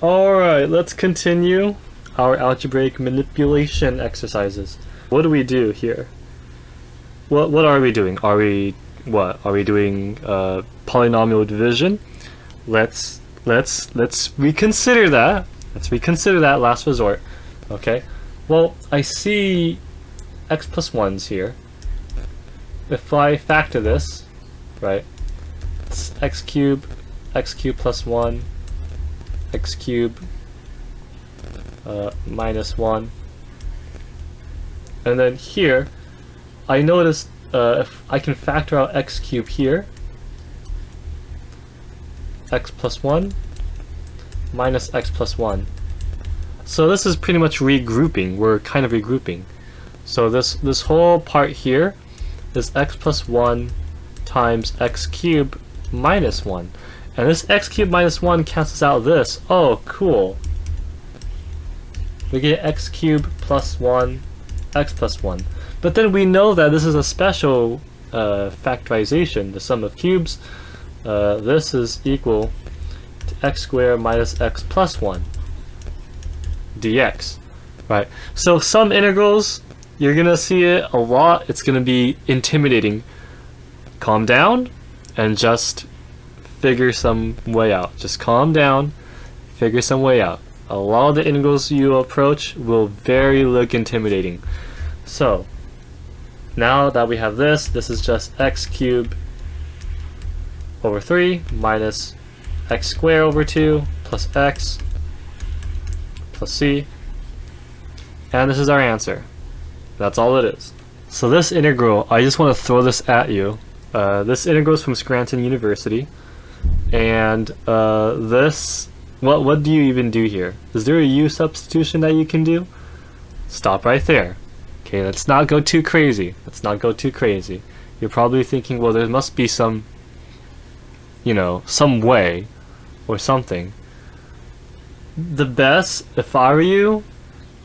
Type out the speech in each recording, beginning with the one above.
Alright, let's continue our algebraic manipulation exercises. What do we do here? What are we doing? Are we doing polynomial division? Let's reconsider that. Let's reconsider that last resort. Okay. Well, I see x plus 1's here. If I factor this, right, it's x cubed plus 1, x cubed minus 1. And then here, I noticed if I can factor out x cubed here, x plus 1 minus x plus 1. So this is pretty much regrouping. We're kind of regrouping. So this whole part here is x plus 1 times x cubed minus 1. And this x cubed minus 1 cancels out this. Oh, cool. We get x cubed plus 1, x plus 1. But then we know that this is a special factorization, the sum of cubes. This is equal to x squared minus x plus 1 dx. Right? So some integrals, you're going to see it a lot. It's going to be intimidating. Calm down and just figure some way out. Just calm down, figure some way out. A lot of the integrals you approach will look intimidating. So now that we have this is just x cubed over 3 minus x squared over 2 plus x plus c. And this is our answer. That's all it is. So this integral, I just want to throw this at you. This integral is from Scranton University. And this, what do you even do here? Is there a u-substitution that you can do? Stop right there. Okay, let's not go too crazy. Let's not go too crazy. You're probably thinking, well, there must be some, some way or something. The best, if I were you,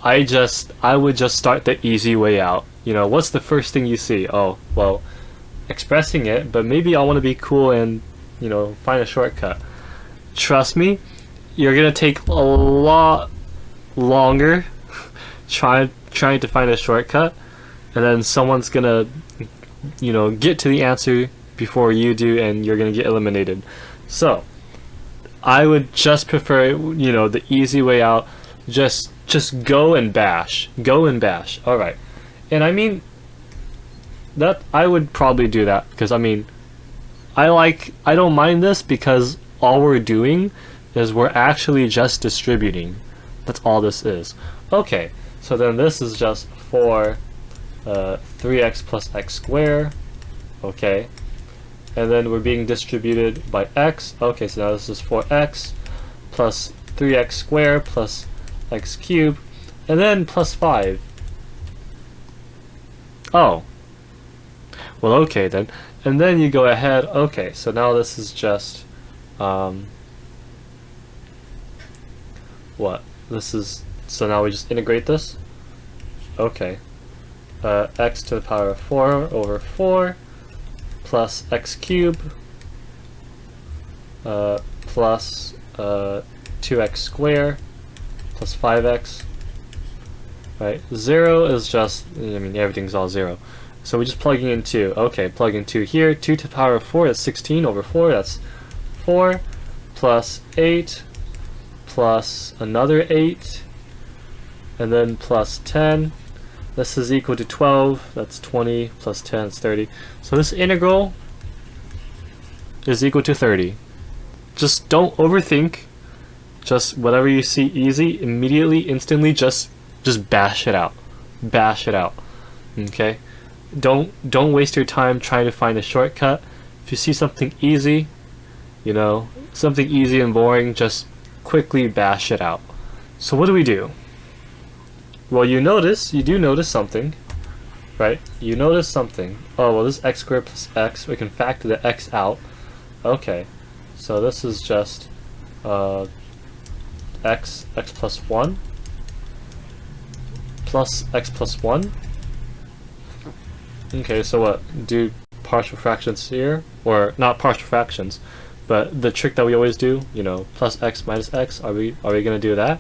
I would just start the easy way out. What's the first thing you see? Oh, well, expressing it, but maybe I want to be cool and, find a shortcut. Trust me, you're gonna take a lot longer trying to find a shortcut, and then someone's gonna, get to the answer before you do, and you're gonna get eliminated. So I would just prefer, the easy way out. Just go and bash. Go and bash. Alright. And I mean, that I would probably do that, because I don't mind this, because all we're doing is we're actually just distributing. That's all this is. Okay, so then this is just for 3x plus x squared. Okay, and then we're being distributed by x. Okay, so now this is 4x plus 3x squared plus x cubed, and then plus 5. Oh, well, okay then. And then you go ahead. Okay, so now this is just what? This is, so now we just integrate this. Okay, x to the power of 4 over 4 plus x cubed plus 2x squared plus 5x. Right, 0 is just, everything's all 0. So we're just plugging in 2. Okay, plug in 2 here. 2 to the power of 4, that's 16 over 4, that's 4 plus 8 plus another 8, and then plus 10. This is equal to 12, that's 20 plus 10 is 30. So this integral is equal to 30. Just don't overthink. Just whatever you see easy, immediately, instantly, just bash it out. Bash it out. Okay? Don't waste your time trying to find a shortcut. If you see something easy, something easy and boring, just quickly bash it out. So what do we do? Well, you do notice something, right? You notice something. Oh, well, this is x squared plus x. We can factor the x out. Okay, so this is just x plus 1 plus x plus 1. Okay, so what? Do partial fractions here, or not partial fractions, But the trick that we always do, you know, plus x minus x, are we gonna do that?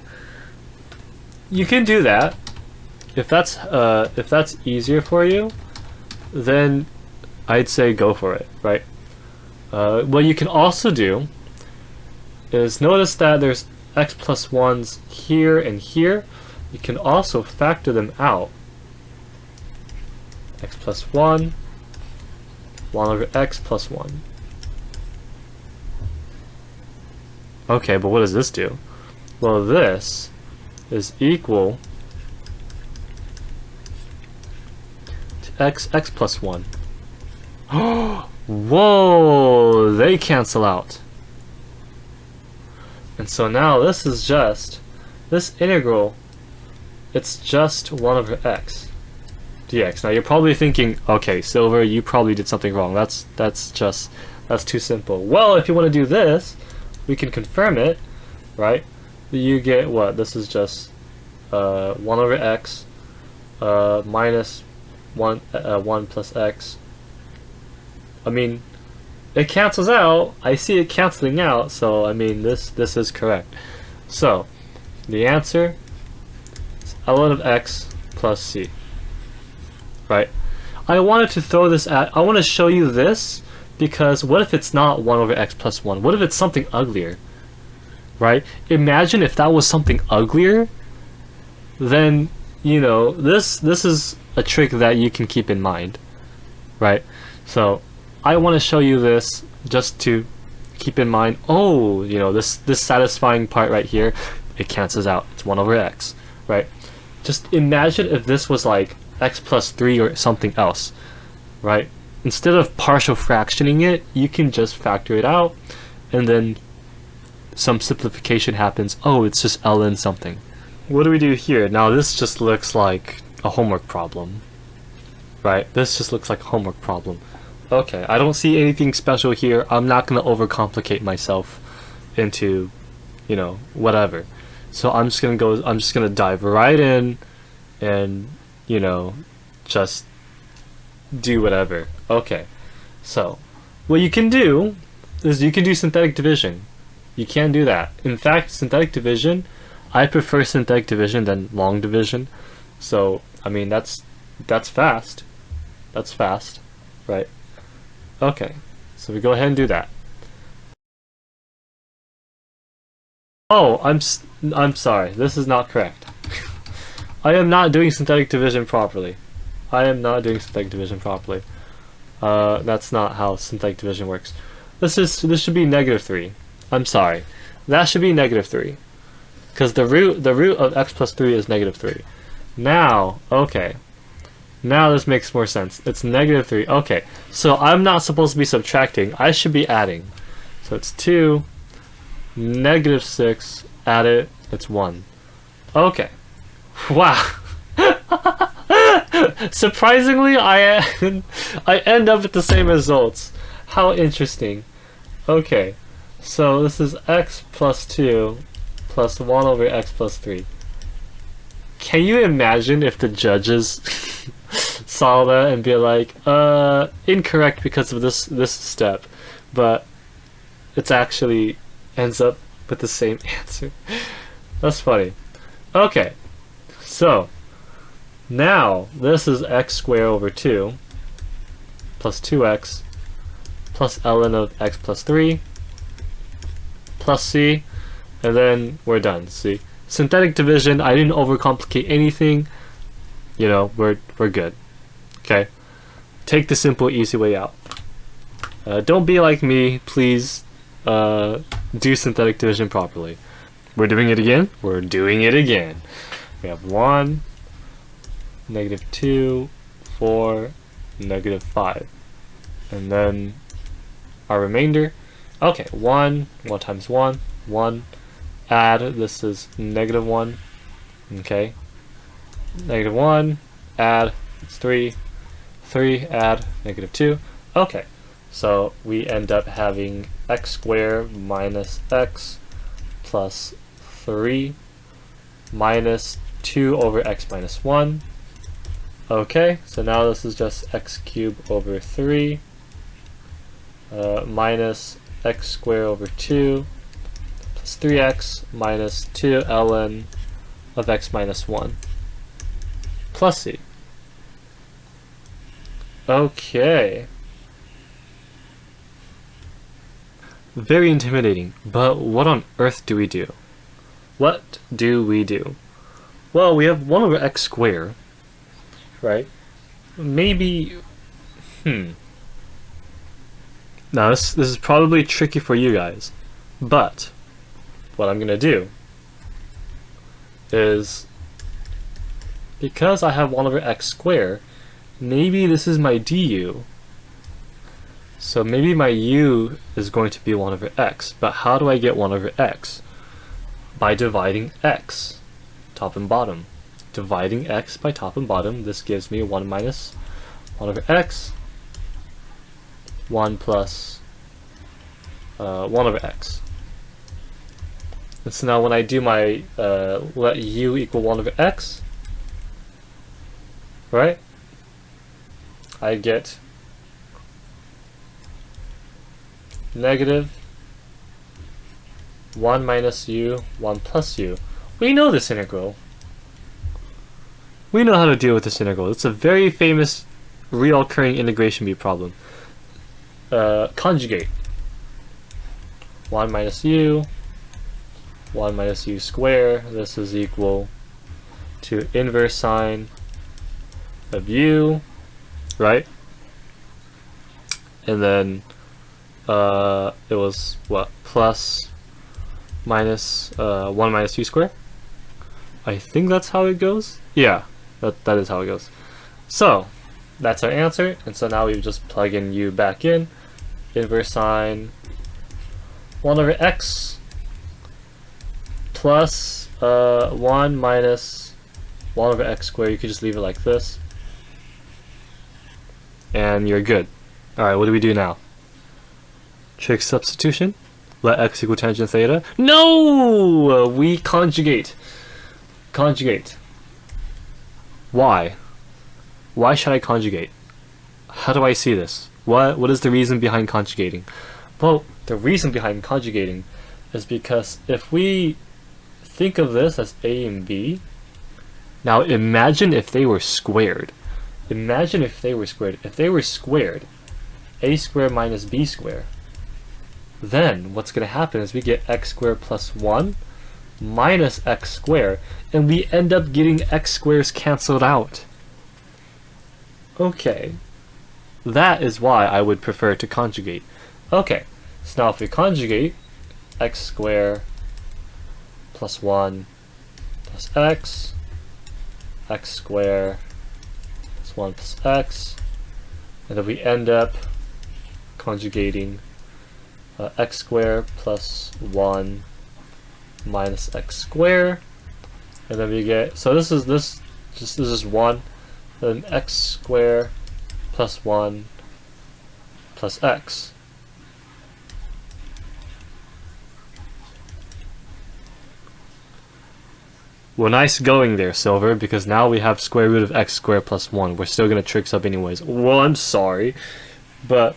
You can do that. If that's easier for you, then I'd say go for it, right? What you can also do is notice that there's x plus 1s here and here. You can also factor them out. X plus 1, 1 over x plus 1. Okay, but what does this do? Well, this is equal to x plus 1. Whoa! They cancel out. And so now this is just, this integral, it's just 1 over x dx. Now you're probably thinking, okay, Silver, you probably did something wrong. That's too simple. Well, if you want to do this, we can confirm it, right? You get what? This is just 1 over x minus 1 plus x. I mean, it cancels out. I see it canceling out, so I mean this is correct. So the answer is ln of x plus c. Right? I wanted to throw this at, I want to show you this because what if it's not 1 over x plus 1? What if it's something uglier? Right? Imagine if that was something uglier, then, you know, this is a trick that you can keep in mind. Right? So I want to show you this just to keep in mind, oh, you know, this satisfying part right here, it cancels out. It's 1 over x. Right? Just imagine if this was like x plus 3 or something else. Right? Instead of partial fractioning it, you can just factor it out, and then some simplification happens. Oh, it's just ln something. What do we do here? Now this just looks like a homework problem. Right? This just looks like a homework problem. Okay, I don't see anything special here. I'm not going to overcomplicate myself into, you know, whatever. So I'm just going to dive right in and, you know, just do whatever. Okay, so what you can do is you can do synthetic division. You can do that. In fact, synthetic division, I prefer synthetic division than long division. So I mean that's fast. That's fast, right? Okay, so we go ahead and do that. Oh, I'm sorry. This is not correct. I am not doing synthetic division properly. That's not how synthetic division works. This should be -3. I'm sorry. That should be -3. Because the root of x plus 3 is -3. Now, okay. Now this makes more sense. It's -3. Okay. So I'm not supposed to be subtracting. I should be adding. So it's 2, -6, add it, it's 1. Okay. Wow. Surprisingly, I end up with the same results. How interesting. Okay, so this is x plus 2 plus 1 over x plus 3. Can you imagine if the judges saw that and be like, incorrect because of this step, but it's actually ends up with the same answer? That's funny. Okay, so now this is x squared over 2 plus 2x plus ln of x plus 3 plus c, and then we're done. See, synthetic division, I didn't overcomplicate anything. You know, we're good. Okay, take the simple, easy way out. Don't be like me, please. Do synthetic division properly. We're doing it again. We're doing it again. We have 1, -2, 4, -5, and then our remainder. Okay, 1 times 1, 1, add, this is -1, okay, -1, add, it's 3, 3, add, -2, okay, so we end up having x squared minus x plus 3 minus 2 over x minus 1. Okay, so now this is just x cubed over 3 minus x squared over 2 plus 3x minus 2 ln of x minus 1 plus c. Okay. Very intimidating, but what on earth do we do? What do we do? Well, we have 1 over x squared, right? Maybe, Now this is probably tricky for you guys, but what I'm gonna do is, because I have 1 over x squared, maybe this is my du. So maybe my u is going to be 1 over x, but how do I get 1 over x? By dividing x, top and bottom. Dividing x by top and bottom, this gives me 1 minus 1 over x, 1 plus 1 over x. And so now when I do my let u equal 1 over x, right, I get negative 1 minus u, 1 plus u. We know this integral. We know how to deal with this integral. It's a very famous reoccurring integration bee problem. Conjugate. 1 minus u, 1 minus u squared. This is equal to inverse sine of u, right? And then it was what, plus minus 1 minus u squared. I think that's how it goes. Yeah, that is how it goes. So that's our answer, and so now we just plug in u back in. Inverse sine 1 over x plus 1 minus 1 over x squared. You could just leave it like this, and you're good. Alright, what do we do now? Trig substitution? Let x equal tangent theta? No! We conjugate. Conjugate. Why? Why should I conjugate? How do I see this? What is the reason behind conjugating? Well, the reason behind conjugating is because if we think of this as a and b, now imagine if they were squared. Imagine if they were squared. If they were squared, a squared minus b squared, then what's going to happen is we get x squared plus 1 minus x squared, and we end up getting x squares canceled out. Okay, that is why I would prefer to conjugate. Okay, so now if we conjugate, x squared plus 1 plus x, x squared plus 1 plus x, and then we end up conjugating x squared plus 1 minus x squared, and then we get, so this is 1, then x squared plus 1 plus x. Well, nice going there, Silver, because now we have square root of x squared plus 1. We're still going to trig sub anyways. Well, I'm sorry, but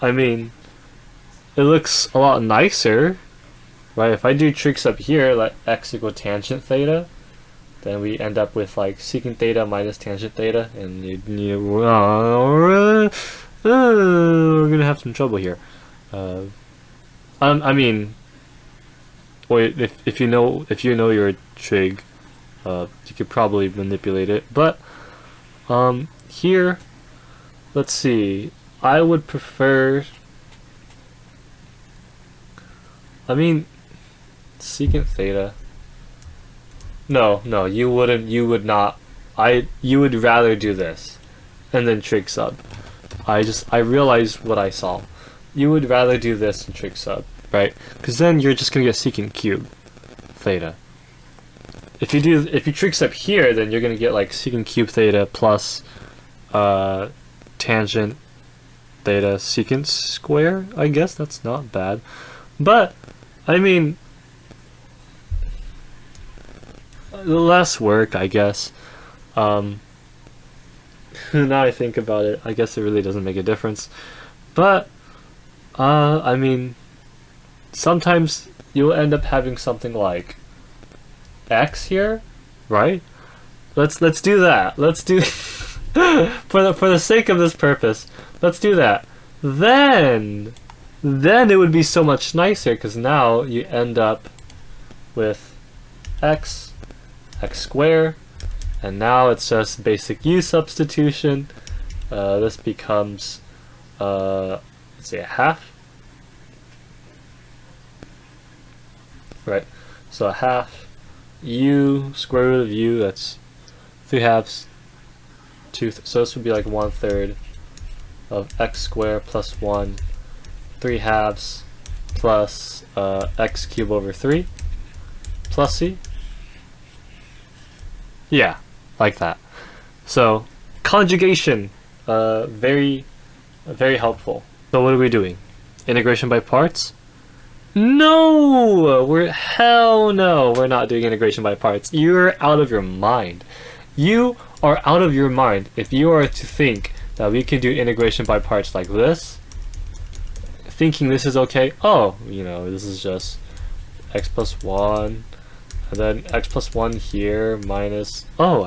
I mean, it looks a lot nicer, right? If I do trig sub here, let x equal tangent theta, then we end up with like secant theta minus tangent theta, and we're gonna have some trouble here. I mean, wait, if you know your trig, you could probably manipulate it. But here, let's see. I would prefer. I mean, secant theta. No, you wouldn't. You would not. You would rather do this, and then trig sub. I realized what I saw. You would rather do this and trig sub, right? Because then you're just gonna get secant cube theta. If you trig sub here, then you're gonna get like secant cube theta plus tangent theta secant square. I guess that's not bad, but I mean, less work, I guess. Now I think about it, I guess it really doesn't make a difference. But I mean, sometimes you'll end up having something like x here, right? Let's do that. Let's do for the sake of this purpose, let's do that. Then it would be so much nicer, because now you end up with x squared, and now it's just basic u-substitution. This becomes let's say a half, right? So a half u square root of u, that's 3/2, so this would be like 1/3 of x squared plus 1, 3/2 plus x cubed over 3 plus c. Yeah, like that. So conjugation, very helpful. So what are we doing? Integration by parts? No! Hell no, we're not doing integration by parts. You're out of your mind. You are out of your mind if you are to think that we can do integration by parts like this, thinking this is okay. Oh, you know, this is just x plus 1, and then x plus 1 here minus, oh,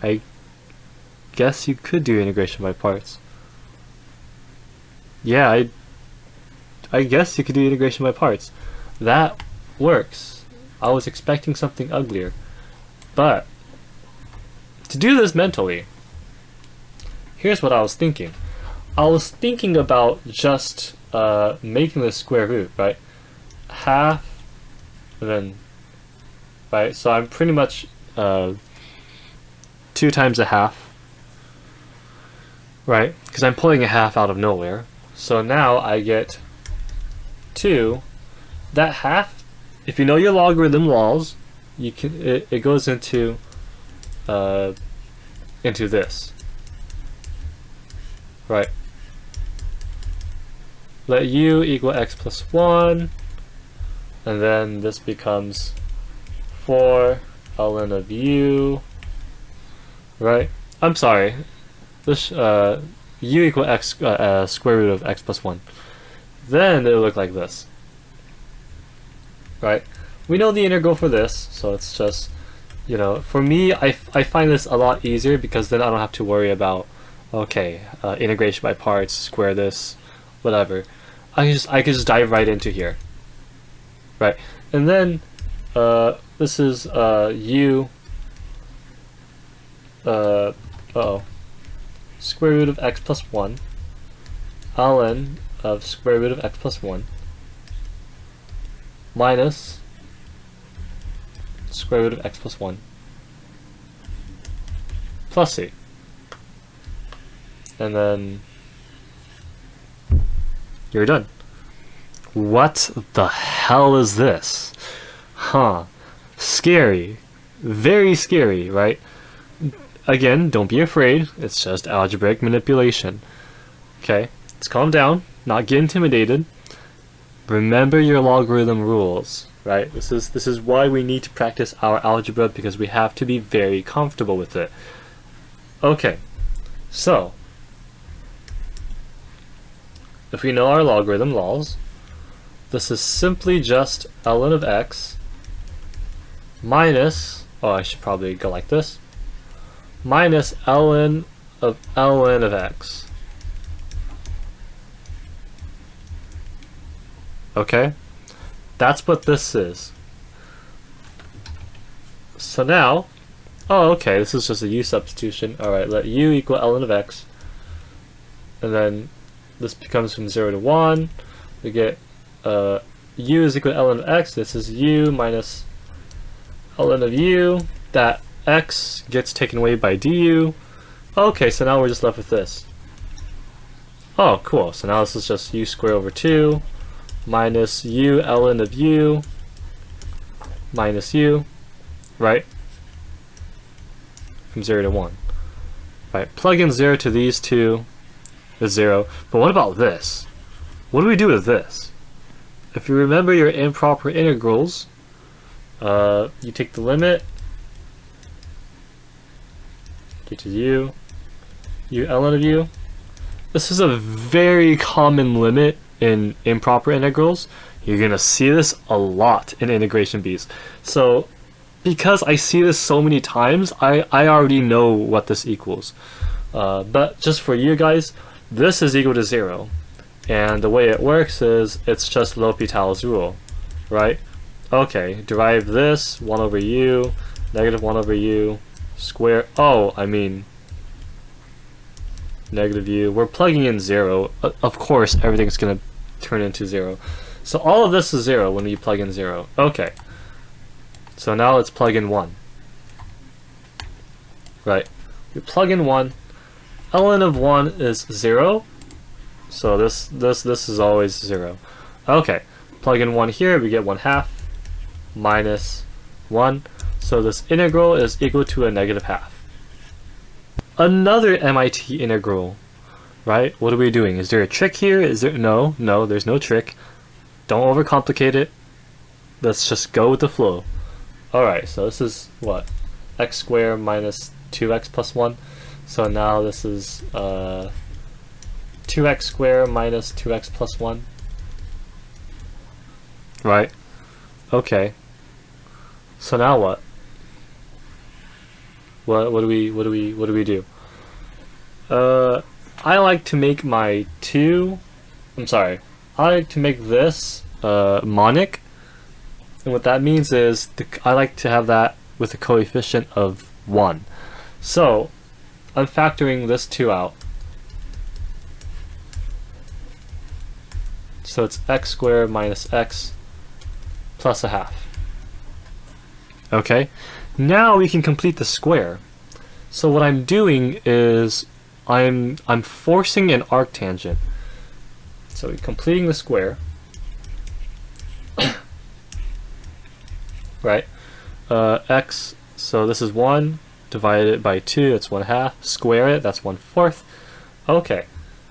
I guess you could do integration by parts. Yeah, I guess you could do integration by parts. That works. I was expecting something uglier. But to do this mentally, here's what I was thinking. I was thinking about just making the square root, right? Half, and then, right? So I'm pretty much 2 times a half, right? Because I'm pulling a half out of nowhere. So now I get 2. That half, if you know your logarithm laws, you can it goes into this, right? Let u equal x plus 1, and then this becomes 4 ln of u, right? I'm sorry, this u equal x square root of x plus 1. Then it'll look like this, right? We know the integral for this, so it's just, you know, for me, I find this a lot easier, because then I don't have to worry about, okay, integration by parts, square this, whatever. I can just dive right into here, right? And then this is u square root of x plus 1 ln of square root of x plus 1 minus square root of x plus 1 plus c. And then you're done. What the hell is this? Huh. Scary. Very scary, right? Again, don't be afraid. It's just algebraic manipulation. Okay, let's calm down. Not get intimidated. Remember your logarithm rules, right? This is why we need to practice our algebra, because we have to be very comfortable with it. Okay, so if we know our logarithm laws, this is simply just ln of x minus, oh, I should probably go like this, minus ln of x. Okay, that's what this is. So now, oh, okay, this is just a u-substitution. Alright, let u equal ln of x, and then this becomes from 0 to 1. We get u is equal to ln of x. This is u minus ln of u. That x gets taken away by du. Okay, so now we're just left with this. Oh, cool. So now this is just u squared over 2 minus u ln of u minus u, right? From 0 to 1. Right, plug in 0 to these two is 0. But what about this? What do we do with this? If you remember your improper integrals, you take the limit, get to u ln of u, This is a very common limit in improper integrals. You're gonna see this a lot in integration bees. So because I see this so many times, I already know what this equals. But just for you guys, this is equal to 0. And the way it works is it's just L'Hopital's rule, right? Okay, derive this, 1 over u, negative 1 over u, square, negative u. We're plugging in 0. Of course, everything's going to turn into 0. So all of this is 0 when you plug in 0. Okay. So now let's plug in 1. Right. We plug in 1. ln of 1 is 0. So this is always 0. Okay. Plug in 1 here, we get 1/2 minus 1. So this integral is equal to a negative half. Another MIT integral, right? What are we doing? Is there a trick here? Is there? No, there's no trick. Don't overcomplicate it. Let's just go with the flow. Alright, so this is what? X squared minus 2x plus 1. So now this is 2x squared minus 2x plus 1. Right? Okay. So now what? What do we do? I like to make my I like to make this monic, and what that means is I like to have that with a coefficient of 1. So I'm factoring this 2 out. So it's x squared minus x plus 1/2. Okay, now we can complete the square. So what I'm doing is I'm forcing an arctangent. So we're completing the square. Right? X, so this is 1, divided by 2, that's 1/2, square it, that's 1/4. Okay,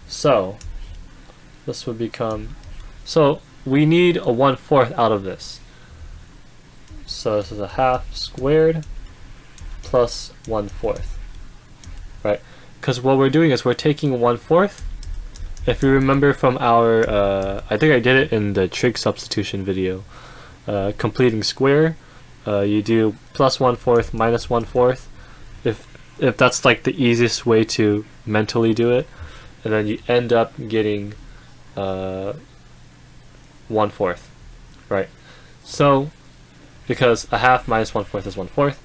so this would become, so we need a 1/4 out of this. So this is 1/2 squared plus 1/4, right? Because what we're doing is we're taking 1/4. If you remember from our, I think I did it in the trig substitution video, completing square, you do plus 1/4 minus 1/4, if that's like the easiest way to mentally do it, and then you end up getting 1/4, right? So because 1/2 minus 1/4 is 1/4.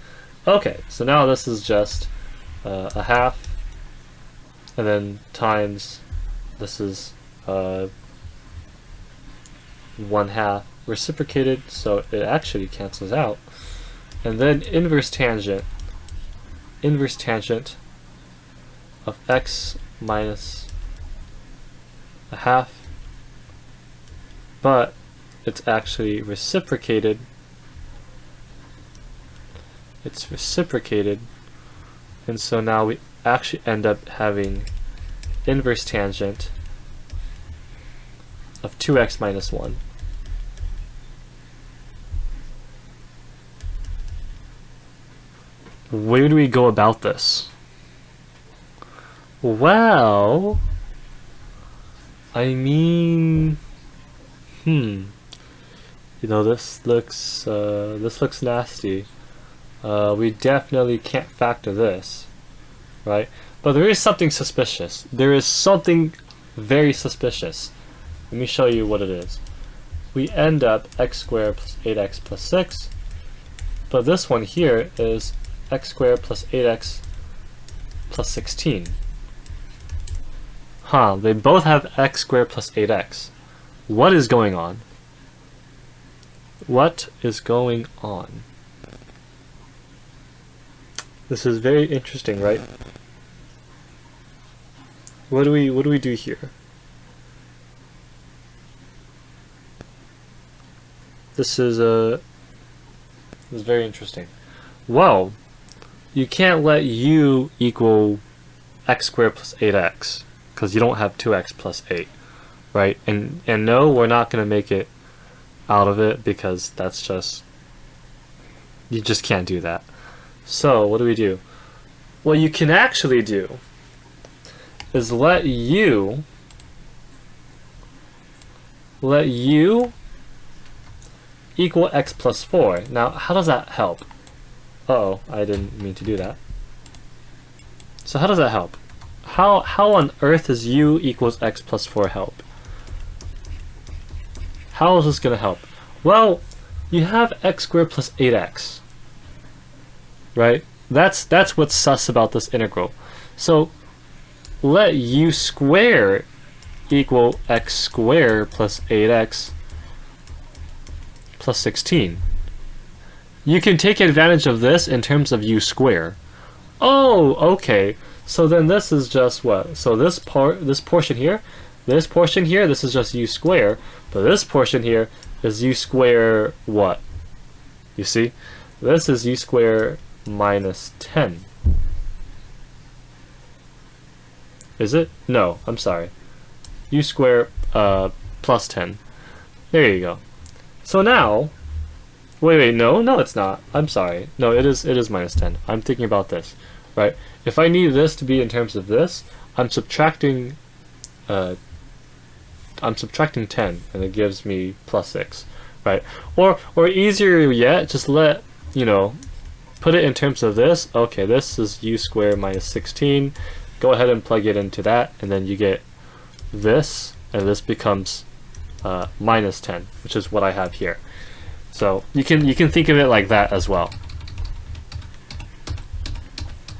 Okay, so now this is just 1/2, and then times this is 1/2 reciprocated, so it actually cancels out. And then inverse tangent of x minus 1/2, but it's actually reciprocated. It's reciprocated, and so now we actually end up having inverse tangent of 2x minus 1. Where do we go about this? Well, I mean, you know, this looks nasty. We definitely can't factor this, right? But there is something suspicious. There is something very suspicious. Let me show you what it is. We end up x squared plus 8x plus 6, but this one here is x squared plus 8x plus 16. Huh, they both have x squared plus 8x. What is going on? What is going on? This is very interesting, right? What do we do here? This is very interesting. Well, you can't let u equal x squared plus 8x because you don't have 2x plus 8, right? And no, we're not going to make it out of it because that's just, you just can't do that. So what do we do? What you can actually do is let u equal x plus 4. Now, how does that help? Uh-oh, I didn't mean to do that. So how does that help? How on earth does u equals x plus 4 help? How is this going to help? Well, you have x squared plus 8x, right? That's what's sus about this integral. So let u square equal x squared plus 8x plus 16. You can take advantage of this in terms of u square. Oh, okay. So then this is just what? So this portion here, this is just u square, but this portion here is u square what? You see? This is u square minus 10. Is it? No, I'm sorry. U square plus 10. There you go. So now, wait, no, it's not. I'm sorry. No, it is minus 10. I'm thinking about this, right? If I need this to be in terms of this, I'm subtracting 10, and it gives me plus 6, right? Or easier yet, just let, put it in terms of this. Okay, this is u squared minus 16. Go ahead and plug it into that, and then you get this, and this becomes minus 10, which is what I have here. So you can think of it like that as well.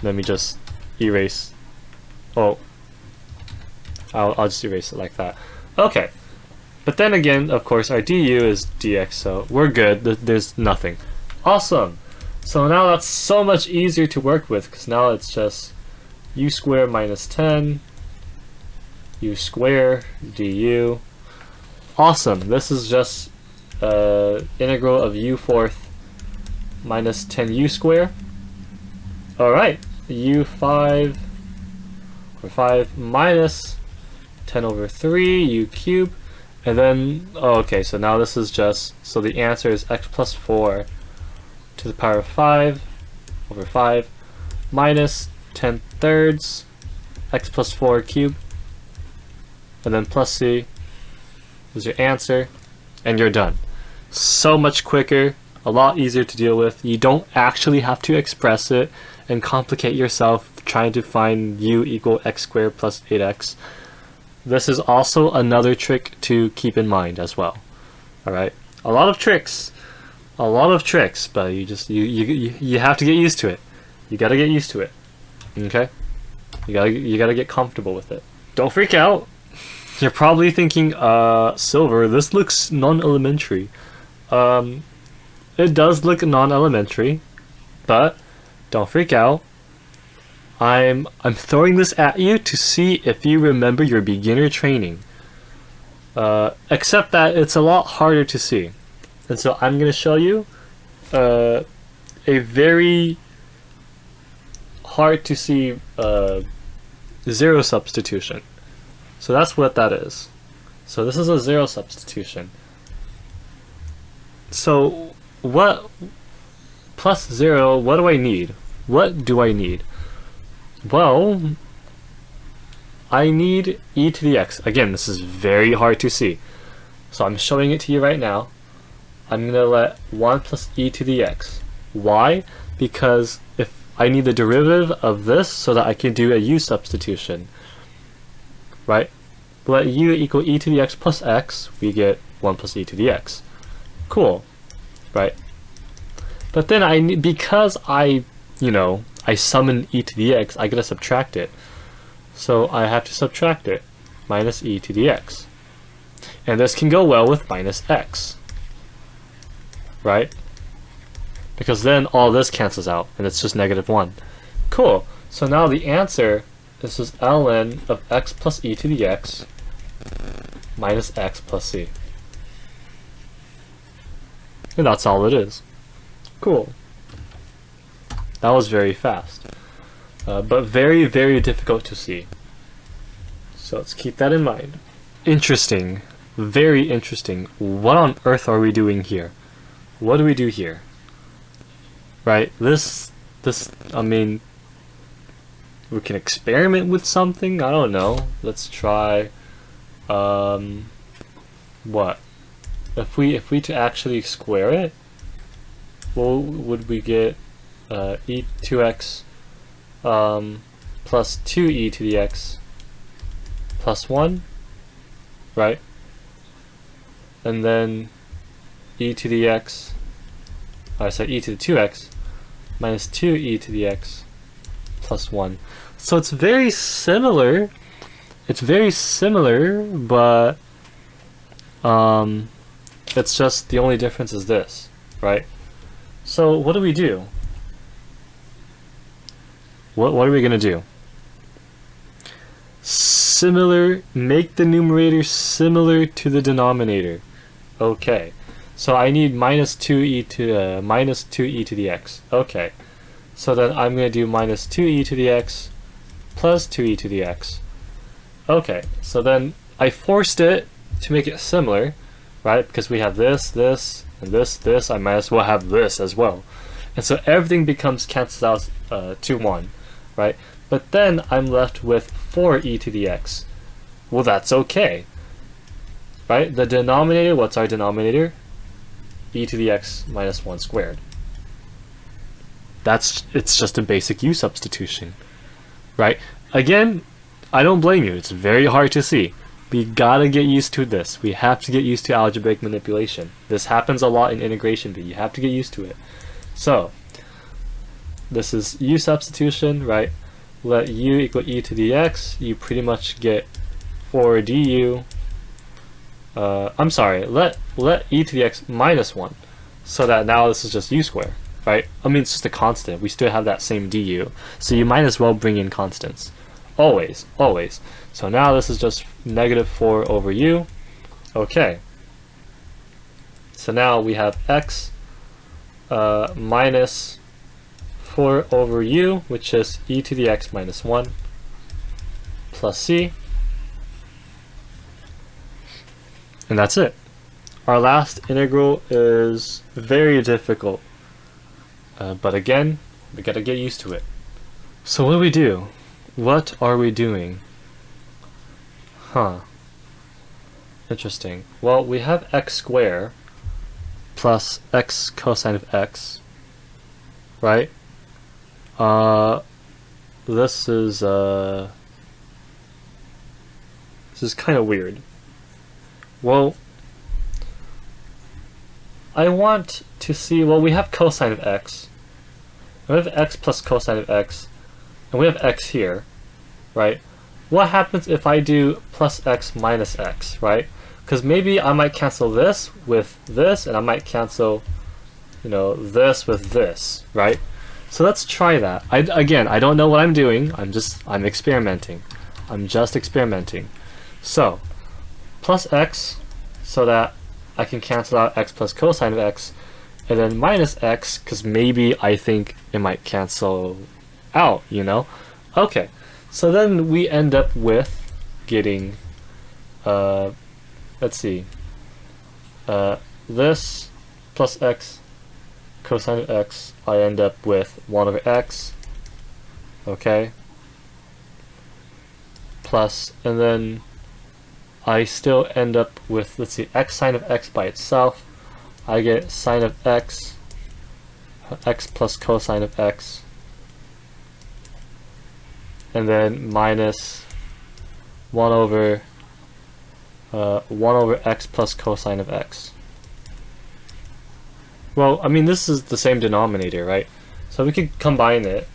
Let me just erase. Oh, I'll just erase it like that. Okay, but then again, of course, our du is dx, so we're good. There's nothing. Awesome. So now that's so much easier to work with, because now it's just u squared minus 10 u squared du. Awesome. This is just integral of u fourth minus 10u squared. Alright, u5 over 5 minus 10 over 3 u cubed. And then, okay, so now this is just, so the answer is x plus 4 to the power of 5 over 5 minus 10 thirds x plus 4 cubed. And then plus c is your answer, and you're done. So much quicker, a lot easier to deal with. You don't actually have to express it and complicate yourself trying to find u equal x squared plus 8x. This is also another trick to keep in mind as well. Alright, a lot of tricks, but you have to get used to it. You gotta get used to it. Okay? You gotta get comfortable with it. Don't freak out. You're probably thinking, Silver, this looks non-elementary. It does look non-elementary, but don't freak out. I'm throwing this at you to see if you remember your beginner training. Except that it's a lot harder to see. And so I'm going to show you a very hard to see zero substitution. So that's what that is. So this is a zero substitution. So what plus 0, what do I need? What do I need? Well, I need e to the x. Again, this is very hard to see. So I'm showing it to you right now. I'm going to let 1 plus e to the x. Why? Because if I need the derivative of this so that I can do a u substitution. Right? Let u equal e to the x plus x, we get 1 plus e to the x. Cool. Right? But then because I summon e to the x, I gotta subtract it. So I have to subtract it. Minus e to the x. And this can go well with minus x. Right? Because then all this cancels out, and it's just -1. Cool. So now the answer, this is ln of x plus e to the x minus x plus c. And that's all it is. Cool. That was very fast. But very, very difficult to see. So let's keep that in mind. Interesting. Very interesting. What on earth are we doing here? What do we do here? Right? I mean, we can experiment with something. I don't know. Let's try. What? If we to actually square it, what would we get? E 2x plus 2e to the x plus 1, right? And then e to the x, sorry, e to the 2x minus 2e to the x plus 1. So it's very similar. It's very similar, but it's just the only difference is this, right? So what do we do? What are we gonna do? Similar, make the numerator similar to the denominator. Okay, so I need minus 2e to the x. Okay, so then I'm gonna do minus 2e to the x plus 2e to the x. Okay, so then I forced it to make it similar, right? Because we have this, this, and this. I might as well have this as well. And so everything becomes cancelled out to 1, right? But then I'm left with 4e to the x. Well, that's okay, right? The denominator, what's our denominator? E to the x minus 1 squared. It's just a basic u-substitution, right? Again, I don't blame you. It's very hard to see. We gotta get used to this. We have to get used to algebraic manipulation. This happens a lot in integration, but you have to get used to it. So, this is u-substitution, right? Let u equal e to the x. You pretty much get 4 du. I'm sorry, let e to the x minus 1. So that now this is just u squared, right? I mean, it's just a constant. We still have that same du. So you might as well bring in constants. Always, always. So now this is just negative 4 over u. Okay. So now we have x minus 4 over u, which is e to the x minus 1 plus c. And that's it. Our last integral is very difficult. But again, we gotta get used to it. So what do we do? What are we doing? Huh. Interesting. Well, we have x squared plus x cosine of x, right? This is kind of weird. Well, I want to see, well, we have cosine of x. We have x plus cosine of x, and we have x here, right? What happens if I do plus x minus x, right? Because maybe I might cancel this with this, and I might cancel, you know, this with this, right? So let's try that. Again, I don't know what I'm doing. I'm experimenting. I'm just experimenting. So, plus x, so that I can cancel out x plus cosine of x, and then minus x, because maybe I think it might cancel out, you know? Okay, so then we end up with getting, let's see, this plus x cosine of x, I end up with 1 over x, okay, plus, and then I still end up with, let's see, x sine of x by itself. I get sine of x, x plus cosine of x, and then minus 1 over x plus cosine of x. Well, I mean, this is the same denominator, right? So we can combine it.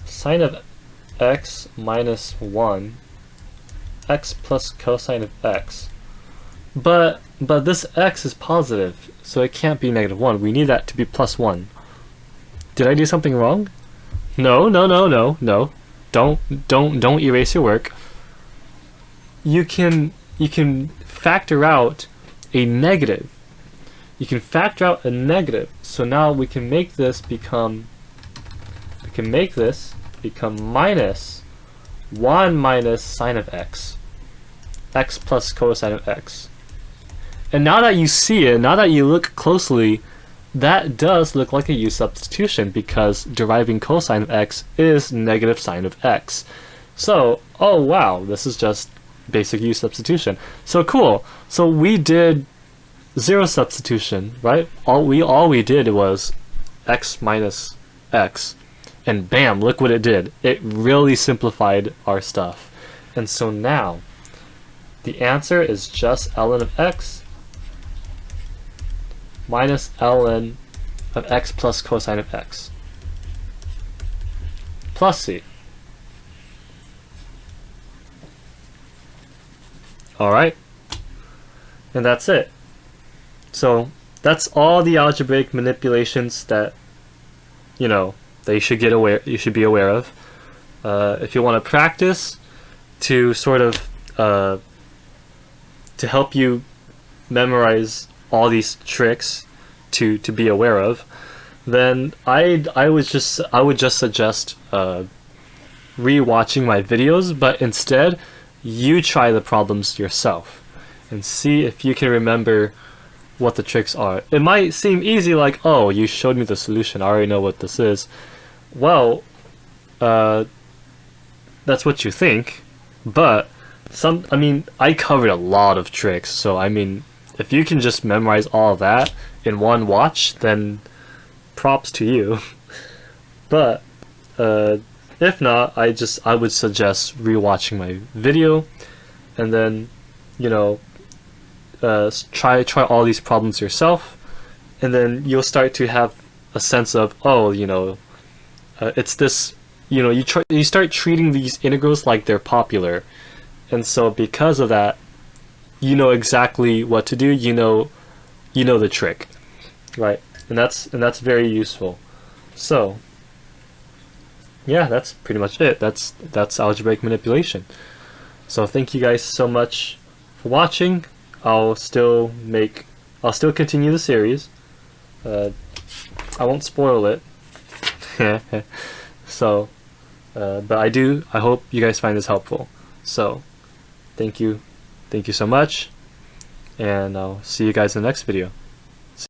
Sine of x minus 1, x plus cosine of x. But this x is positive, so it can't be negative 1. We need that to be plus 1. Did I do something wrong? No. Don't erase your work. You can factor out a negative. You can factor out a negative. So now we can make this become minus 1 minus sine of x, x plus cosine of x. And now that you see it, now that you look closely, that does look like a u-substitution because deriving cosine of x is negative sine of x. So, oh wow, this is just basic u-substitution. So cool. So we did zero substitution, right? All we did was x minus x, and bam, look what it did. It really simplified our stuff. And so now the answer is just ln of x minus ln of x plus cosine of x plus c. Alright, and that's it. So that's all the algebraic manipulations that that you should be aware of. If you want to practice to sort of to help you memorize all these tricks to be aware of, then I would just suggest re-watching my videos, but instead you try the problems yourself and see if you can remember what the tricks are. It might seem easy, like, oh, you showed me the solution, I already know what this is. Well, that's what you think, but I covered a lot of tricks, so if you can just memorize all of that in one watch, then props to you. But if not, I would suggest rewatching my video, and then try all these problems yourself, and then you'll start to have a sense of, oh, it's this, you start treating these integrals like they're popular, and so because of that, you know exactly what to do. You know the trick, right? And that's very useful. So yeah, that's pretty much it. That's algebraic manipulation. So thank you guys so much for watching. I'll still continue the series. I won't spoil it. So but I hope you guys find this helpful. So thank you so much, and I'll see you guys in the next video.